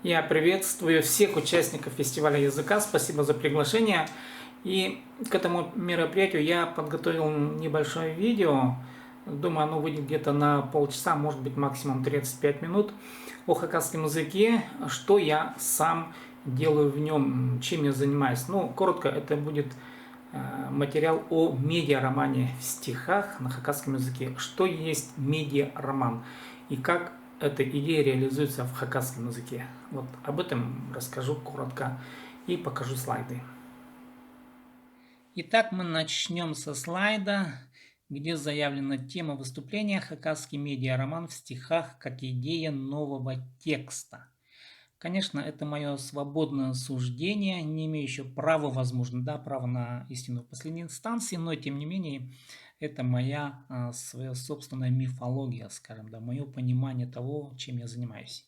Я приветствую всех участников фестиваля языка. Спасибо за приглашение. И к этому мероприятию я подготовил небольшое видео. Думаю, оно выйдет где-то на полчаса, может быть максимум 35 минут. О хакасском языке, что я сам делаю в нем, чем я занимаюсь. Ну, коротко, это будет материал о медиаромане в стихах на хакасском языке. Что есть медиароман и как эта идея реализуется в хакасском языке. Вот об этом расскажу коротко и покажу слайды. Итак, мы начнем со слайда, где заявлена тема выступления «Хакасский медиароман в стихах как идея нового текста». Конечно, это мое свободное суждение, не имеющее права, возможно, да, право на истину в последней инстанции, но тем не менее это моя своя собственная мифология, скажем, да, мое понимание того, чем я занимаюсь.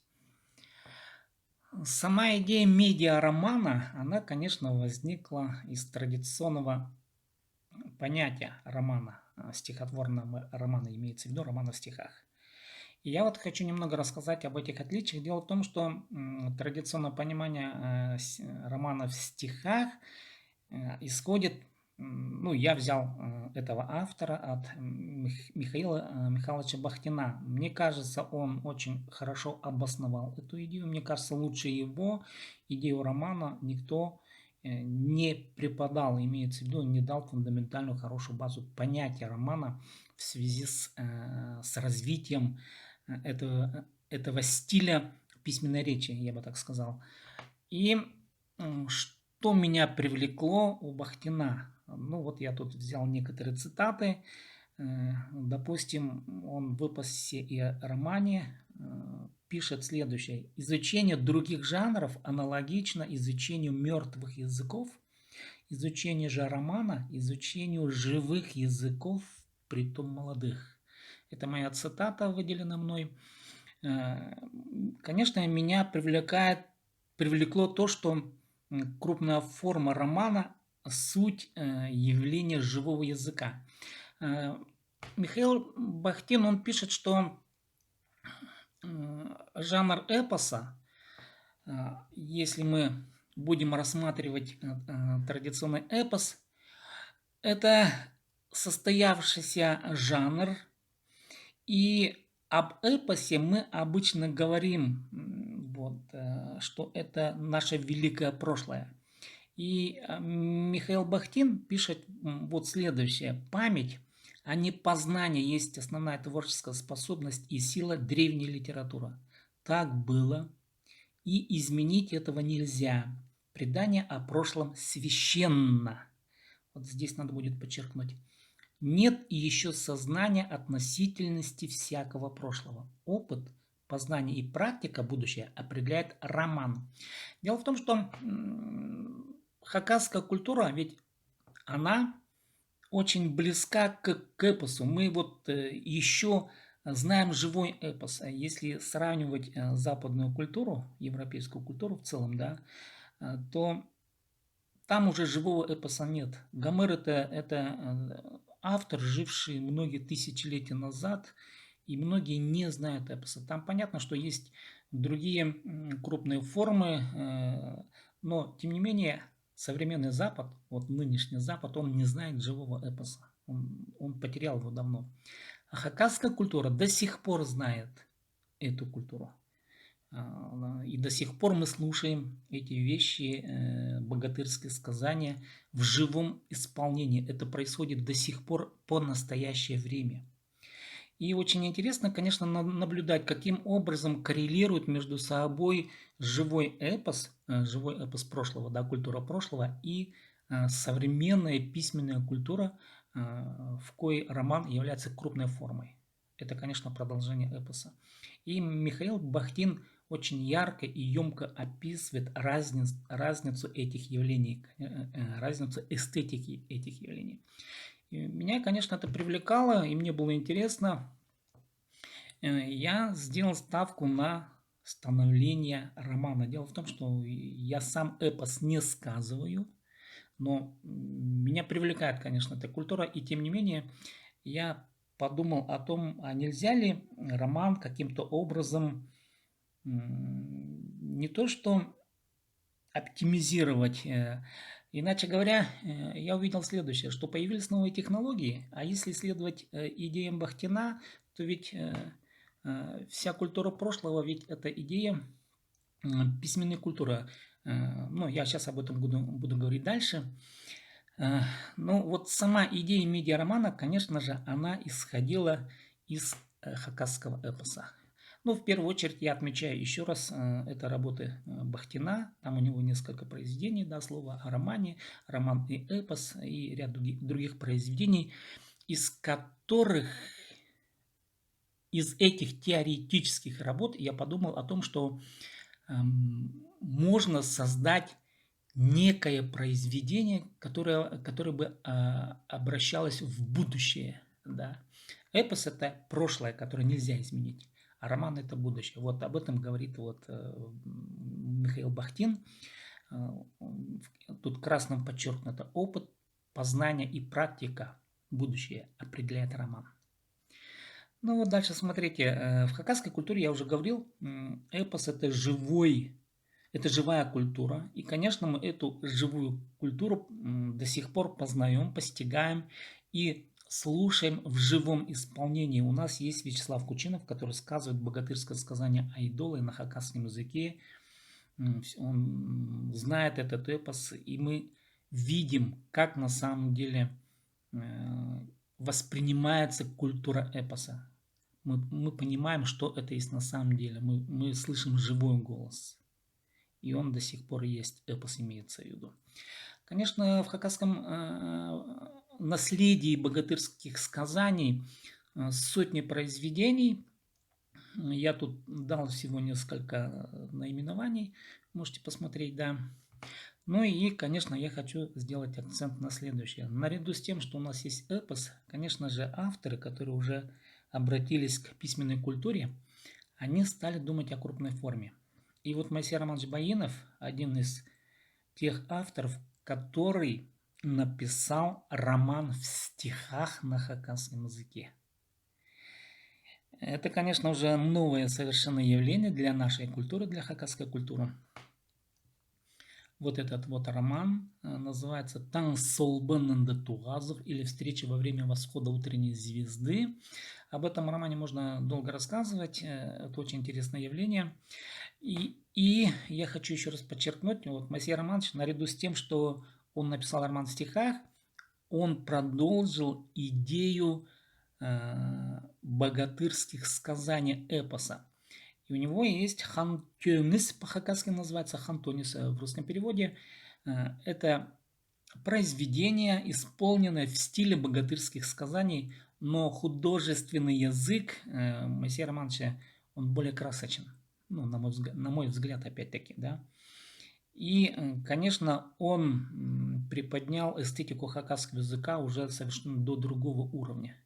Сама идея медиаромана, она, конечно, возникла из традиционного понятия романа, стихотворного романа, имеется в виду романа в стихах. И я вот хочу немного рассказать об этих отличиях. Дело в том, что традиционное понимание романа в стихах исходит, ну, я взял этого автора от Михаила Михайловича Бахтина. Мне кажется, он очень хорошо обосновал эту идею. Мне кажется, лучше его идею романа никто не преподал, имеется в виду, не дал фундаментальную хорошую базу понятия романа в связи с развитием этого стиля письменной речи, я бы так сказал. И что меня привлекло у Бахтина? Ну вот я тут взял некоторые цитаты. Допустим, он в «Эпосе и романе» пишет следующее. Изучение других жанров аналогично изучению мертвых языков, изучение же романа, изучению живых языков, притом молодых. Это моя цитата, выделена мной. Конечно, меня привлекло то, что крупная форма романа – суть явления живого языка. Михаил Бахтин, он пишет, что жанр эпоса, если мы будем рассматривать традиционный эпос, это состоявшийся жанр, и об эпосе мы обычно говорим, вот, что это наше великое прошлое. И Михаил Бахтин пишет вот следующее. Память, а не познание, есть основная творческая способность и сила древней литературы. Так было, и изменить этого нельзя. Предание о прошлом священно. Вот здесь надо будет подчеркнуть. Нет еще сознания относительности всякого прошлого. Опыт, познание и практика будущее определяет роман. Дело в том, что хакасская культура, ведь она очень близка к эпосу. Мы вот еще знаем живой эпос. Если сравнивать западную культуру, европейскую культуру в целом, да, то там уже живого эпоса нет. Гомер это автор, живший многие тысячелетия назад, и многие не знают эпоса. Там понятно, что есть другие крупные формы, но тем не менее современный Запад, вот нынешний Запад, он не знает живого эпоса. Он потерял его давно. А хакасская культура до сих пор знает эту культуру. И до сих пор мы слушаем эти вещи, богатырские сказания в живом исполнении. Это происходит до сих пор по настоящее время. И очень интересно, конечно, наблюдать, каким образом коррелирует между собой живой эпос прошлого, да, культура прошлого, и современная письменная культура, в коей роман является крупной формой. Это, конечно, продолжение эпоса. И Михаил Бахтин очень ярко и емко описывает разницу этих явлений, разницу эстетики этих явлений. И меня, конечно, это привлекало, и мне было интересно. Я сделал ставку на становление романа. Дело в том, что я сам эпос не сказываю, но меня привлекает, конечно, эта культура, и тем не менее я подумал о том, а нельзя ли роман каким-то образом не то что оптимизировать. Иначе говоря, я увидел следующее, что появились новые технологии, а если следовать идеям Бахтина, то ведь вся культура прошлого, ведь это идея письменной культуры. Ну, я сейчас об этом буду говорить дальше. Ну, вот сама идея медиаромана, конечно же, она исходила из хакасского эпоса. Ну, в первую очередь я отмечаю еще раз, это работы Бахтина, там у него несколько произведений, да, слово о романе, роман и эпос, и ряд других произведений, из которых, из этих теоретических работ я подумал о том, что можно создать некое произведение, которое бы обращалось в будущее. Да. Эпос – это прошлое, которое нельзя изменить, а роман – это будущее. Вот об этом говорит вот Михаил Бахтин. Тут красным подчеркнуто: опыт, познание и практика будущее определяет роман. Ну вот дальше смотрите, в хакасской культуре я уже говорил, эпос – это живая культура. И, конечно, мы эту живую культуру до сих пор познаем, постигаем и слушаем в живом исполнении. У нас есть Вячеслав Кучинов, который сказывает богатырское сказание «Айдолы» на хакасском языке. Он знает этот эпос, и мы видим, как на самом деле воспринимается культура эпоса. Мы понимаем, что это есть на самом деле. Мы слышим живой голос. И он до сих пор есть, эпос имеется в виду. Конечно, в хакасском наследии богатырских сказаний сотни произведений. Я тут дал всего несколько наименований. Можете посмотреть, да. Ну и, конечно, я хочу сделать акцент на следующее. Наряду с тем, что у нас есть эпос, конечно же, авторы, которые уже обратились к письменной культуре, они стали думать о крупной форме. И вот Моисей Романович Баинов, один из тех авторов, который написал роман в стихах на хакасском языке. Это, конечно, уже новое совершенно явление для нашей культуры, для хакасской культуры. Вот этот вот роман называется «Таң солбынында туғазов» или «Встреча во время восхода утренней звезды». Об этом романе можно долго рассказывать, это очень интересное явление. И я хочу еще раз подчеркнуть, вот Моисей Романович, наряду с тем, что он написал роман в стихах, он продолжил идею богатырских сказаний эпоса. И у него есть хантонис, по-хакасски называется хантонис в русском переводе. Это произведение, исполненное в стиле богатырских сказаний, но художественный язык Моисея Романовича, он более красочен. Ну, на мой взгляд, опять-таки, да. И, конечно, он приподнял эстетику хакасского языка уже совершенно до другого уровня.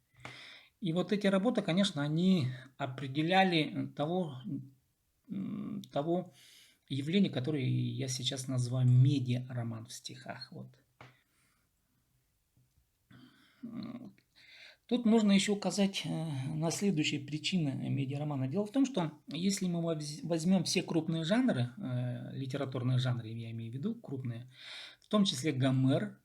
И вот эти работы, конечно, они определяли того явления, которое я сейчас называю медиа-роман в стихах. Вот. Тут нужно еще указать на следующие причины медиаромана. Дело в том, что если мы возьмем все крупные жанры, литературные жанры, я имею в виду крупные, в том числе Гомер,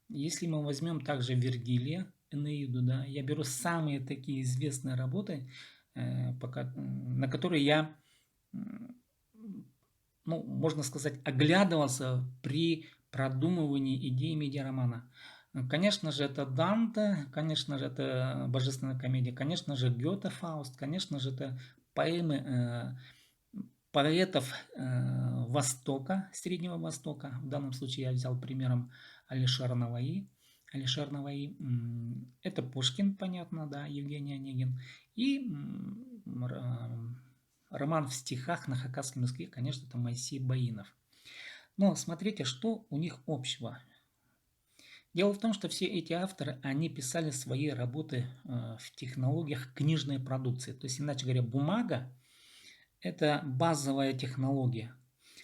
если мы возьмем также Вергилия, Энеиду, да, я беру самые такие известные работы, на которые я, ну, можно сказать, оглядывался при продумывании идеи медиаромана. Конечно же, это Данте, конечно же, это Божественная комедия, конечно же, Гёте, Фауст, конечно же, это поэмы поэтов Востока, Среднего Востока. В данном случае я взял примером Алишера Наваи. Алишер Наваи – это Пушкин, понятно, да, Евгений Онегин. И роман в стихах на хакасском языке, конечно, это Моисей Баинов. Но смотрите, что у них общего. Дело в том, что все эти авторы, они писали свои работы в технологиях книжной продукции. То есть, иначе говоря, бумага – это базовая технология.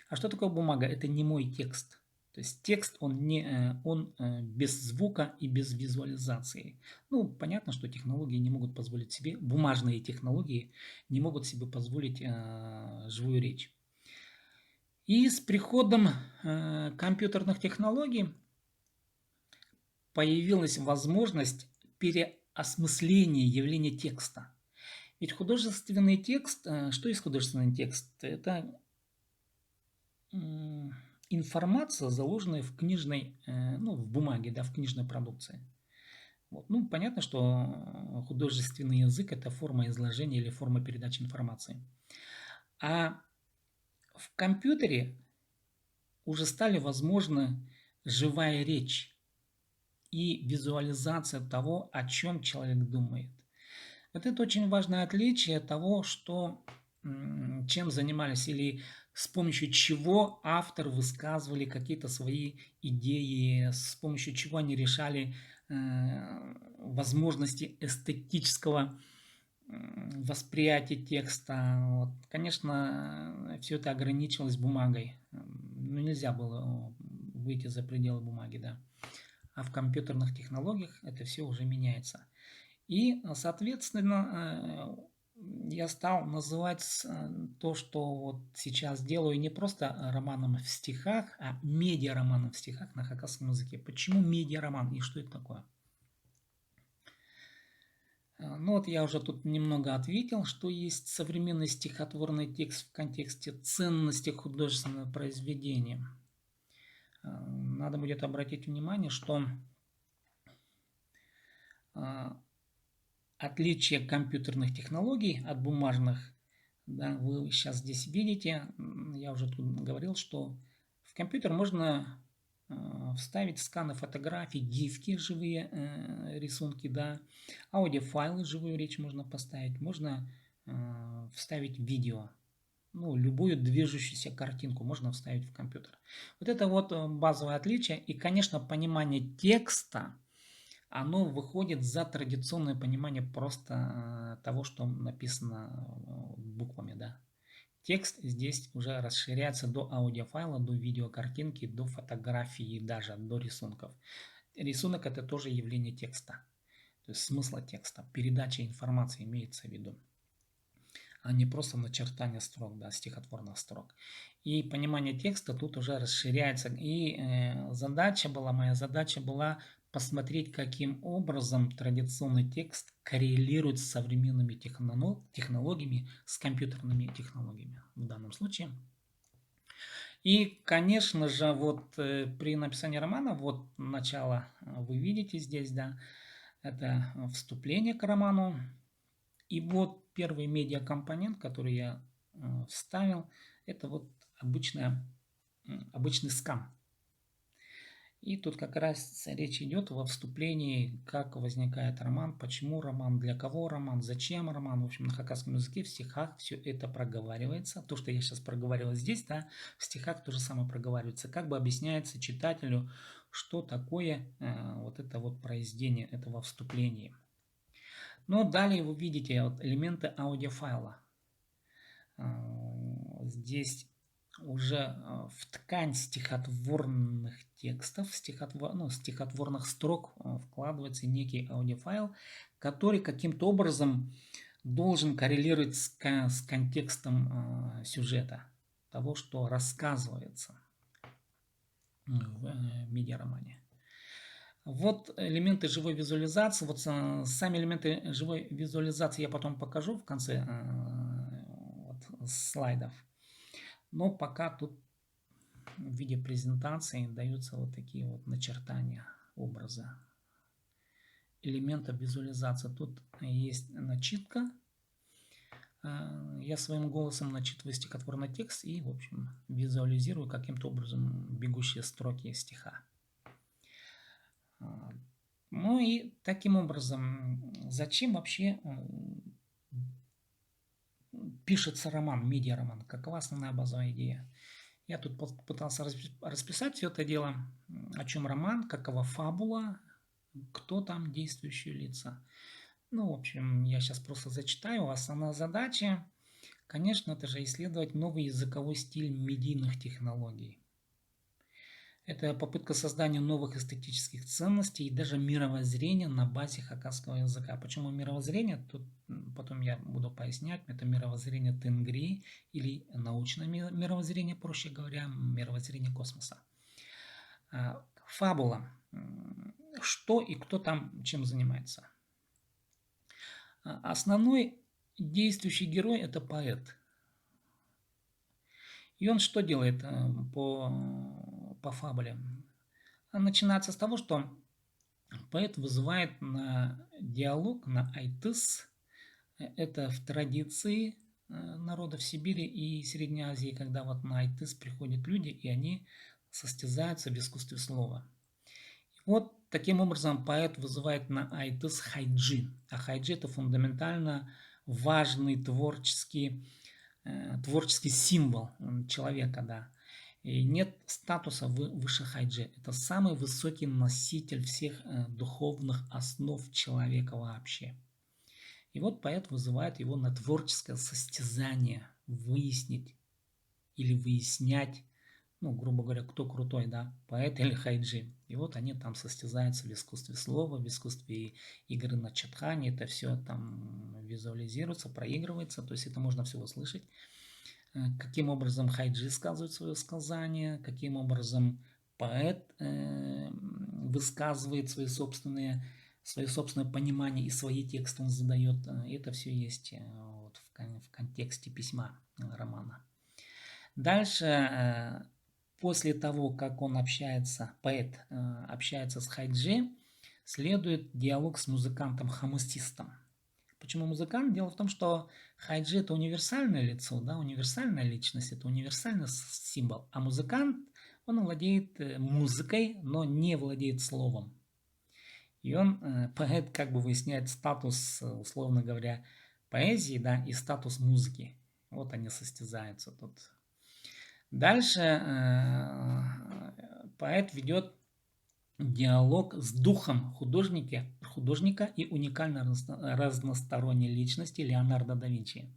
А что такое бумага? Это немой текст. То есть текст, он без звука и без визуализации. Ну, понятно, что технологии не могут позволить себе, бумажные технологии не могут себе позволить живую речь. И с приходом компьютерных технологий появилась возможность переосмысления явления текста. Ведь художественный текст, что есть художественный текст? Это информация, заложенная в книжной, ну, в бумаге, да, в книжной продукции. Вот. Ну, понятно, что художественный язык – это форма изложения или форма передачи информации. А в компьютере уже стали возможны живая речь и визуализация того, о чем человек думает. Вот это очень важное отличие того, что чем занимались или с помощью чего автор высказывали какие-то свои идеи, с помощью чего они решали возможности эстетического восприятия текста. Вот. Конечно, все это ограничивалось бумагой. Ну, нельзя было выйти за пределы бумаги, да. А в компьютерных технологиях это все уже меняется. И, соответственно, я стал называть то, что вот сейчас делаю, не просто романом в стихах, а медиароманом в стихах на хакасском языке. Почему медиароман и что это такое? Ну вот я уже тут немного ответил, что есть современный стихотворный текст в контексте ценности художественного произведения. Надо будет обратить внимание, что отличие компьютерных технологий от бумажных, да, вы сейчас здесь видите, я уже тут говорил, что в компьютер можно вставить сканы фотографий, гифки, живые рисунки, да, аудиофайлы, живую речь можно поставить, можно вставить видео, ну, любую движущуюся картинку можно вставить в компьютер. Вот это вот базовое отличие. И, конечно, понимание текста, оно выходит за традиционное понимание просто того, что написано буквами, да. Текст здесь уже расширяется до аудиофайла, до видеокартинки, до фотографии, даже до рисунков. Рисунок – это тоже явление текста, то есть смысла текста, передача информации имеется в виду, а не просто начертание строк, да, стихотворных строк. И понимание текста тут уже расширяется. И моя задача была посмотреть, каким образом традиционный текст коррелирует с современными технологиями, с компьютерными технологиями в данном случае. И, конечно же, вот при написании романа, вот начало вы видите здесь, да, это вступление к роману. И вот первый медиакомпонент, который я вставил, это вот обычный скан. И тут как раз речь идет во вступлении, как возникает роман, почему роман, для кого роман, зачем роман. В общем, на хакасском языке в стихах все это проговаривается. То, что я сейчас проговаривал здесь, да, в стихах то же самое проговаривается. Как бы объясняется читателю, что такое вот это вот произведение, это во вступлении. Но далее вы видите вот элементы аудиофайла. Здесь уже в ткань стихотворных текстов, стихотворных строк вкладывается некий аудиофайл, который каким-то образом должен коррелировать с контекстом сюжета, того, что рассказывается в медиаромане. Вот элементы живой визуализации. Вот сами элементы живой визуализации я потом покажу в конце слайдов. Но пока тут в виде презентации даются вот такие вот начертания образа элементов визуализации. Тут есть начитка. Я своим голосом начитываю стихотворный текст и, в общем, визуализирую каким-то образом бегущие строки стиха. Ну и таким образом, зачем вообще пишется роман, медиароман? Какова основная базовая идея? Я тут пытался расписать все это дело, о чем роман, какова фабула, кто там действующие лица. Ну, в общем, я сейчас просто зачитаю. Основная задача, конечно, это же исследовать новый языковой стиль медийных технологий. Это попытка создания новых эстетических ценностей и даже мировоззрения на базе хакасского языка. Почему мировоззрение? Тут потом я буду пояснять. Это мировоззрение Тенгри или научное мировоззрение, проще говоря, мировоззрение космоса. Фабула. Что и кто там чем занимается? Основной действующий герой – это поэт. И он что делает по фабуле? Начинается с того, что поэт вызывает на диалог, на айтыс. Это в традиции народов Сибири и Средней Азии, когда вот на айтыс приходят люди, и они состязаются в искусстве слова. Вот таким образом поэт вызывает на айтыс хайджи. А хайджи – это фундаментально важный творческий символ человека, да. И нет статуса выше хайджи. Это самый высокий носитель всех духовных основ человека вообще. И вот поэт вызывает его на творческое состязание, выяснить или выяснять, ну, грубо говоря, кто крутой, да, поэт или хайджи. И вот они там состязаются в искусстве слова, в искусстве игры на чатхане, это все там визуализируется, проигрывается, то есть это можно все услышать. Каким образом хайджи сказывает свое сказание, каким образом поэт высказывает свое собственное понимание и свои тексты он задает. Это все есть вот в контексте письма романа. Дальше, после того, как он общается, поэт общается с хайджи, следует диалог с музыкантом-хамасистом. Почему музыкант? Дело в том, что хайджи – это универсальное лицо, да, универсальная личность, это универсальный символ. А музыкант, он владеет музыкой, но не владеет словом. И он, поэт, как бы выясняет статус, условно говоря, поэзии, да, и статус музыки. Вот они состязаются тут. Дальше поэт ведет диалог с духом художника и уникально разносторонней личности Леонардо да Винчи.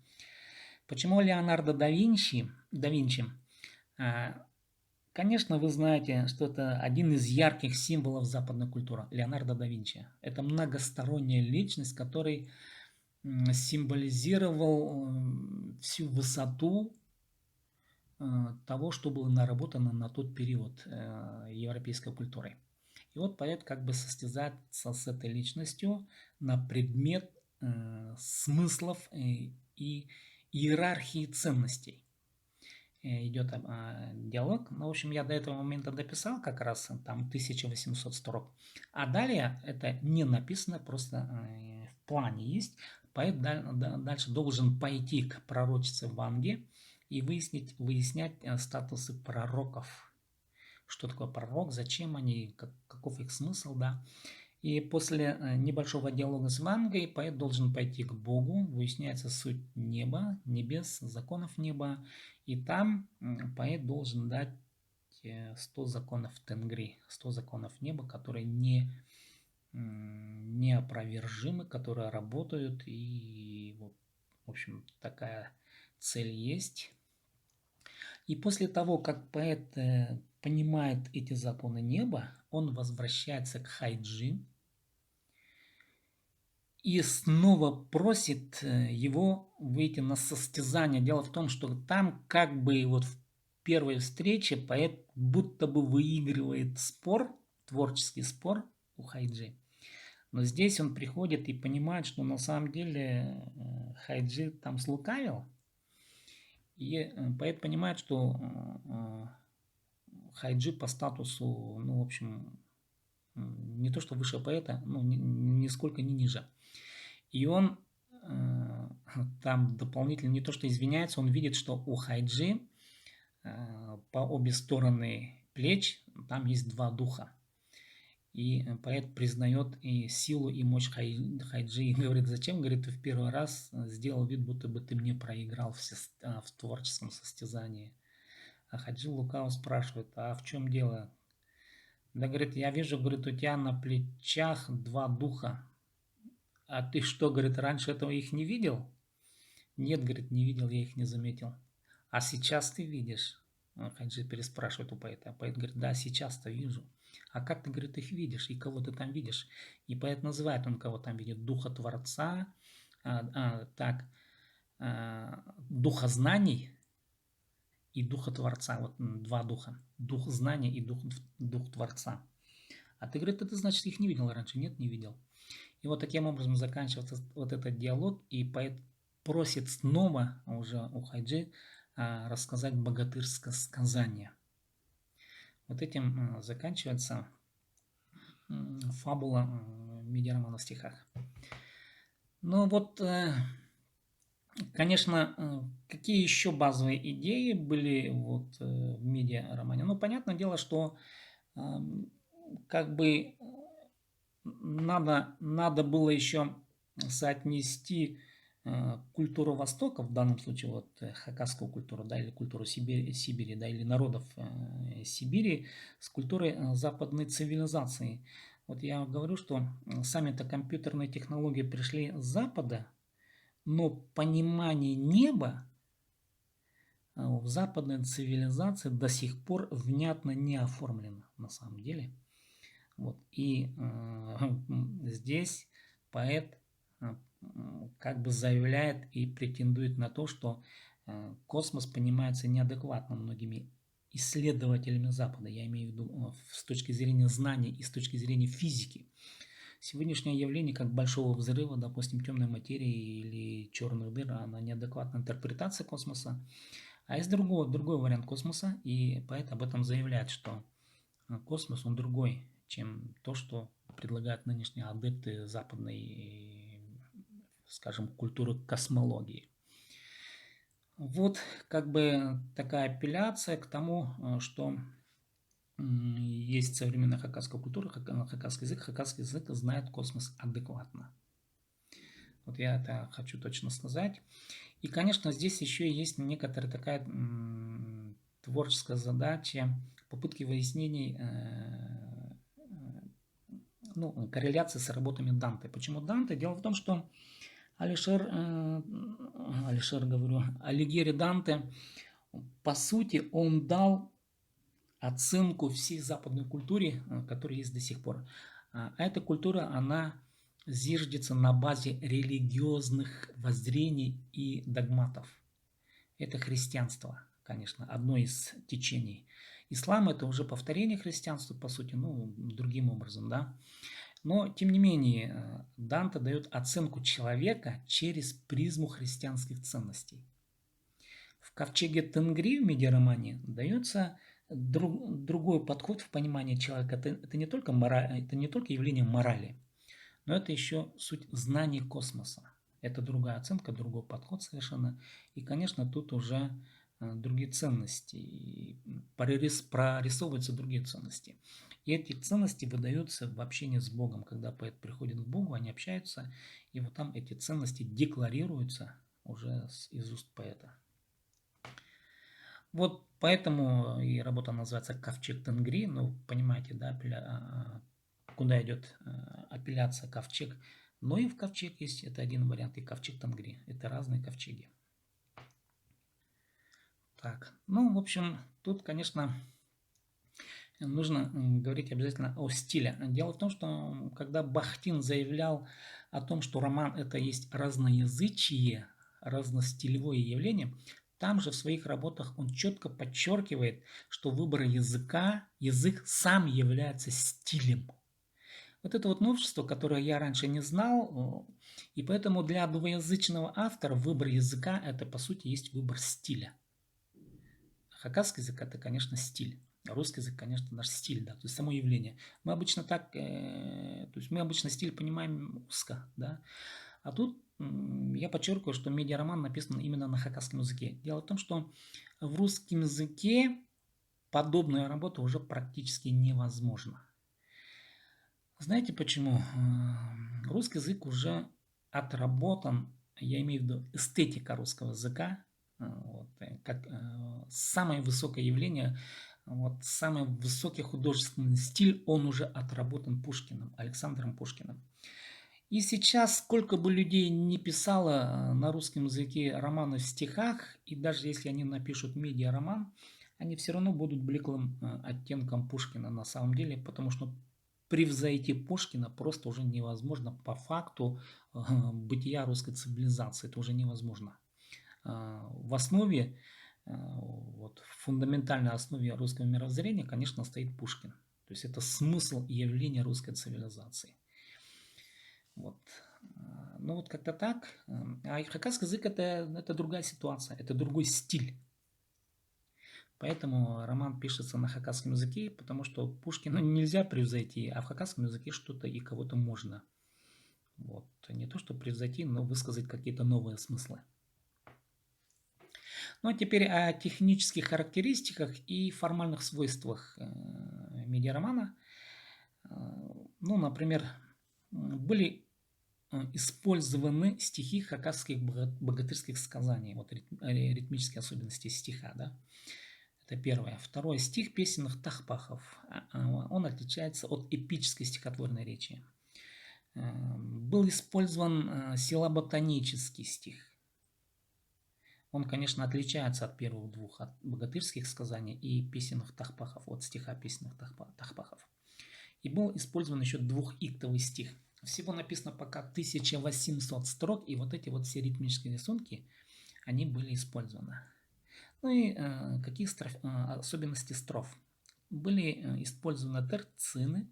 Почему Леонардо да Винчи? Конечно, вы знаете, что это один из ярких символов западной культуры. Леонардо да Винчи. Это многосторонняя личность, который символизировал всю высоту того, что было наработано на тот период европейской культурой. И вот поэт как бы состязается с этой личностью на предмет смыслов и иерархии ценностей. Идет диалог. Ну, в общем, я до этого момента дописал как раз там 1800 строк. А далее это не написано, просто в плане есть. Поэт дальше должен пойти к пророчице Ванге и выяснять статусы пророков. Что такое пророк, зачем они, каков их смысл, да. И после небольшого диалога с Вангой поэт должен пойти к Богу, выясняется суть неба, небес, законов неба, и там поэт должен дать 100 законов Тенгри, 100 законов неба, которые неопровержимы, которые работают, и вот, в общем, такая цель есть. И после того, как поэт понимает эти законы неба, он возвращается к хайджи и снова просит его выйти на состязание. Дело в том, что там как бы вот в первой встрече поэт будто бы выигрывает спор, творческий спор у хайджи. Но здесь он приходит и понимает, что на самом деле хайджи там слукавил. И поэт понимает, что хайджи по статусу, ну, в общем, не то что выше поэта, ну, нисколько не ниже. И он там дополнительно не то что извиняется, он видит, что у хайджи по обе стороны плеч там есть два духа. И поэт признает и силу, и мощь хайджи. И говорит, зачем, говорит, ты в первый раз сделал вид, будто бы ты мне проиграл в творческом состязании. А хайджи лукаво спрашивает, а в чем дело? Да, говорит, я вижу, говорит, у тебя на плечах два духа. А ты что, говорит, раньше этого их не видел? Нет, говорит, не видел, я их не заметил. А сейчас ты видишь. Хайджи переспрашивает у поэта. А поэт говорит, да, сейчас-то вижу. А как ты, говорит, их видишь? И кого ты там видишь? И поэт называет, он кого там видит. Духа Творца, духа знаний и духа Творца. Вот два духа. Дух знания и дух Творца. А ты, говорит, это значит, их не видел раньше? Нет, не видел. И вот таким образом заканчивается вот этот диалог, и поэт просит снова уже у Хайджи рассказать богатырское сказание. Вот этим заканчивается фабула Медиаромана в стихах. Ну вот, конечно, какие еще базовые идеи были вот в медиаромане? Ну, понятное дело, что как бы надо было еще соотнести культуру Востока, в данном случае вот хакасскую культуру, да, или культуру Сибири, да, или народов Сибири с культурой западной цивилизации. Вот я говорю, что сами-то компьютерные технологии пришли с Запада, но понимание неба в западной цивилизации до сих пор внятно не оформлено на самом деле. Вот. И здесь поэт как бы заявляет и претендует на то, что космос понимается неадекватно многими исследователями Запада. Я имею в виду с точки зрения знаний и с точки зрения физики. Сегодняшнее явление как большого взрыва, допустим, темной материи или черных дыр, она неадекватная интерпретация космоса. А есть другой вариант космоса, и поэт об этом заявляет, что космос, он другой, чем то, что предлагают нынешние адепты западной, скажем, культуры космологии. Вот как бы такая апелляция к тому, что есть современная хакасская культура, хакасский язык знает космос адекватно. Вот я это хочу точно сказать. И, конечно, здесь еще есть некоторая такая творческая задача, попытки выяснений корреляции с работами Данте. Почему Данте? Дело в том, что Алигьери Данте, по сути, он дал оценку всей западной культуре, которая есть до сих пор. А эта культура, она зиждется на базе религиозных воззрений и догматов. Это христианство, конечно, одно из течений. Ислам – это уже повторение христианства, по сути, другим образом, да. Но, тем не менее, Данте дает оценку человека через призму христианских ценностей. В ковчеге Тенгри в медиаромане дается другой подход в понимании человека. Это не только явление морали, но это еще суть знаний космоса. Это другая оценка, другой подход совершенно. И, конечно, тут уже другие ценности, прорисовываются другие ценности. И эти ценности выдаются в общении с Богом. Когда поэт приходит к Богу, они общаются, и вот там эти ценности декларируются уже из уст поэта. Вот поэтому и работа называется «Ковчег Тенгри». Ну, понимаете, да, куда идет апелляция ковчег. Но и в ковчег есть, это один вариант, и ковчег Тенгри. Это разные ковчеги. Так, в общем, тут, конечно, нужно говорить обязательно о стиле. Дело в том, что когда Бахтин заявлял о том, что роман это есть разноязычие, разностилевое явление, там же в своих работах он четко подчеркивает, что выбор язык сам является стилем. Вот это вот новшество, которое я раньше не знал, и поэтому для двуязычного автора выбор языка это по сути есть выбор стиля. Хакасский язык это, конечно, стиль. Русский язык, конечно, наш стиль, да, то есть само явление. Мы обычно стиль понимаем узко, да. А тут я подчеркиваю, что медиароман написан именно на хакасском языке. Дело в том, что в русском языке подобная работа уже практически невозможна. Знаете почему? Русский язык уже отработан, я имею в виду эстетика русского языка, как самое высокое явление, самый высокий художественный стиль, он уже отработан Пушкиным, Александром Пушкиным. И сейчас, сколько бы людей не писало на русском языке романы в стихах, и даже если они напишут медиароман, они все равно будут блеклым оттенком Пушкина на самом деле, потому что превзойти Пушкина просто уже невозможно по факту бытия русской цивилизации. Это уже невозможно. В основе, вот, в фундаментальной основе русского мировоззрения, конечно, стоит Пушкин. То есть это смысл и явление русской цивилизации. Вот. Ну вот как-то так. А хакасский язык это другая ситуация, это другой стиль. Поэтому роман пишется на хакасском языке, потому что Пушкина нельзя превзойти, а в хакасском языке что-то и кого-то можно. Вот. Не то, что превзойти, но высказать какие-то новые смыслы. Ну а теперь о технических характеристиках и формальных свойствах медиаромана. Ну, например, были использованы стихи хакасских богатырских сказаний, вот ритмические особенности стиха, да. Это первое. Второе. Стих песенных тахпахов. Он отличается от эпической стихотворной речи. Был использован силаботонический стих. Он, конечно, отличается от первых двух, от богатырских сказаний и песенных тахпахов, от стиха песенных тахпахов. И был использован еще двухиктовый стих. Всего написано пока 1800 строк, и вот эти вот все ритмические рисунки, они были использованы. Ну и какие особенности строф? Были использованы терцины,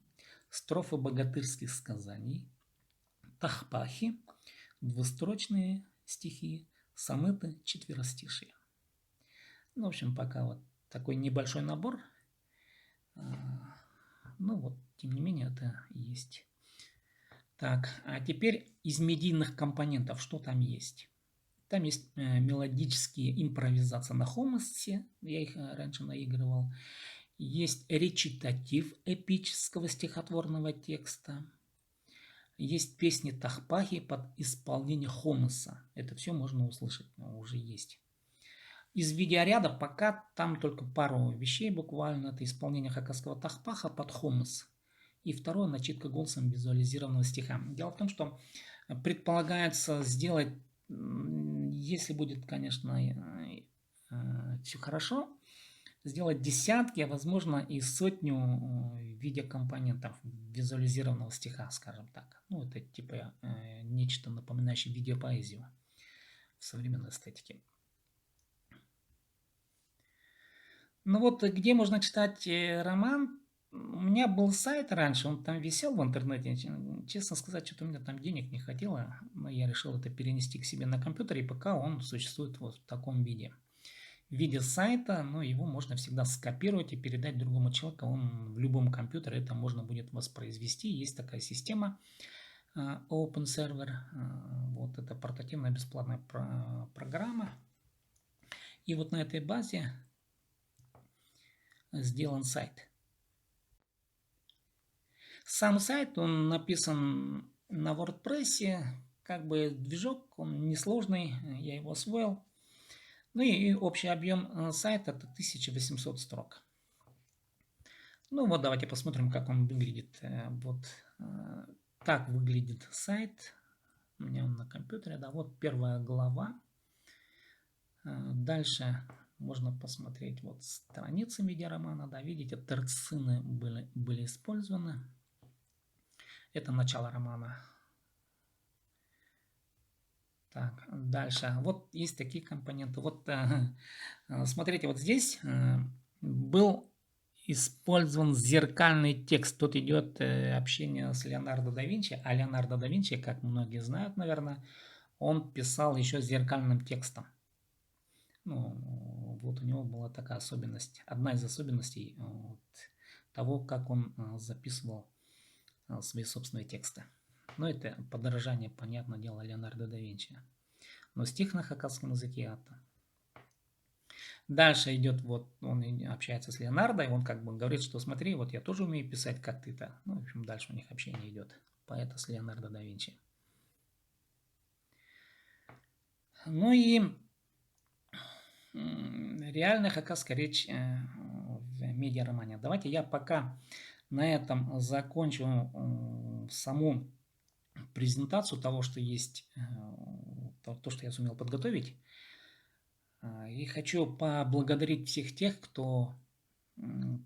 строфы богатырских сказаний, тахпахи, двустрочные стихи, сонеты, четверостишие. Ну, в общем, пока вот такой небольшой набор. Ну вот, тем не менее, это есть. Так, а теперь из медийных компонентов что там есть? Там есть мелодические импровизации на хомоссе, я их раньше наигрывал. Есть речитатив эпического стихотворного текста. Есть песни тахпахи под исполнение хомоса. Это все можно услышать, уже есть. Из видеоряда пока там только пару вещей буквально. Это исполнение хакасского тахпаха под хомос. И второе, начитка голосом визуализированного стиха. Дело в том, что предполагается сделать, если будет, конечно, все хорошо, сделать десятки, а возможно и сотню видеокомпонентов визуализированного стиха, скажем так. Ну, это типа нечто напоминающее видеопоэзию в современной эстетике. Ну вот, где можно читать роман? У меня был сайт раньше, он там висел в интернете. Честно сказать, что-то у меня там денег не хватило, но я решил это перенести к себе на компьютер, и пока он существует вот в таком виде. В виде сайта, но его можно всегда скопировать и передать другому человеку. Он в любом компьютере это можно будет воспроизвести. Есть такая система Open Server. Вот это портативная бесплатная программа. И вот на этой базе сделан сайт. Сам сайт, он написан на WordPress, как бы движок, он несложный, я его освоил. Ну и общий объем сайта это 1800 строк. Ну вот давайте посмотрим, как он выглядит. Вот так выглядит сайт. У меня он на компьютере, да, вот первая глава. Дальше можно посмотреть вот страницы медиаромана, да, видите, терцины были использованы. Это начало романа. Так, дальше. Вот есть такие компоненты. Вот смотрите, вот здесь был использован зеркальный текст. Тут идет общение с Леонардо да Винчи. А Леонардо да Винчи, как многие знают, наверное, он писал еще зеркальным текстом. Ну, вот у него была такая особенность. Одна из особенностей того, как он записывал свои собственные тексты. Но это подражание, понятное дело, Леонардо да Винчи. Но стих на хакасском языке это. Дальше идет, вот он общается с Леонардо, и он как бы говорит, что смотри, вот я тоже умею писать, как ты-то. Ну, в общем, дальше у них общение идет. Поэта с Леонардо да Винчи. Ну и реальная хакасская речь в медиаромане. Давайте я пока на этом закончу саму презентацию того, что есть, то, что я сумел подготовить. И хочу поблагодарить всех тех, кто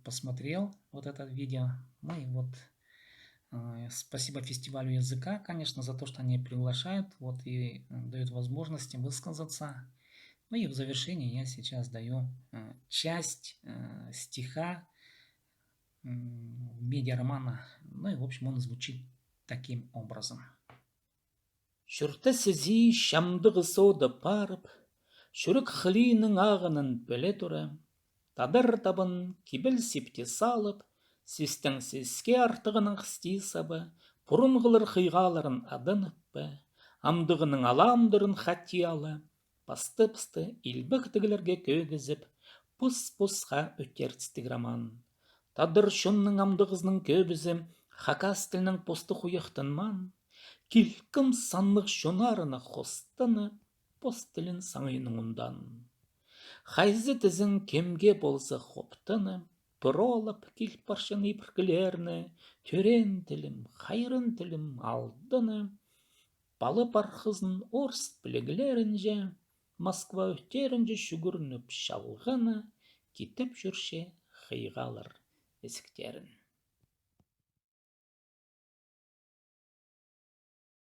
посмотрел вот это видео. Ну и вот спасибо фестивалю языка, конечно, за то, что они приглашают вот и дают возможности высказаться. Ну и в завершении я сейчас даю часть стиха медиаромана. Ну и в общем он звучит таким образом. Шүрті сізі шамдығы соды парып, шүрік хлинің ағынын біле тұры, тадыр табын кибіл септе салып, сестің сеске артығының қысти сабы, пұрын қылыр қиғаларын адыныппы, амдығының аламдырын хаттиялы, пасты-пысты илбіқтігілерге көгізіп, пұс-пұсқа өтерістік роман. Тадыр шунның амдығызның көбізі, хакас тілінің посты құйықтынман, Килкім санлық шонарына хостыны, пост тілін саңайының ұндан. Хайзы тізін кемге болса хоптыны, Пыролып килп паршыны ипіркілерні, Төрен тілім, хайрын тілім алдыны, Балы пархызын орст білігілерінже, Москва өтерінже шүгірініп шалғыны, Кетіп жүрше хыйғалыр есіктерін.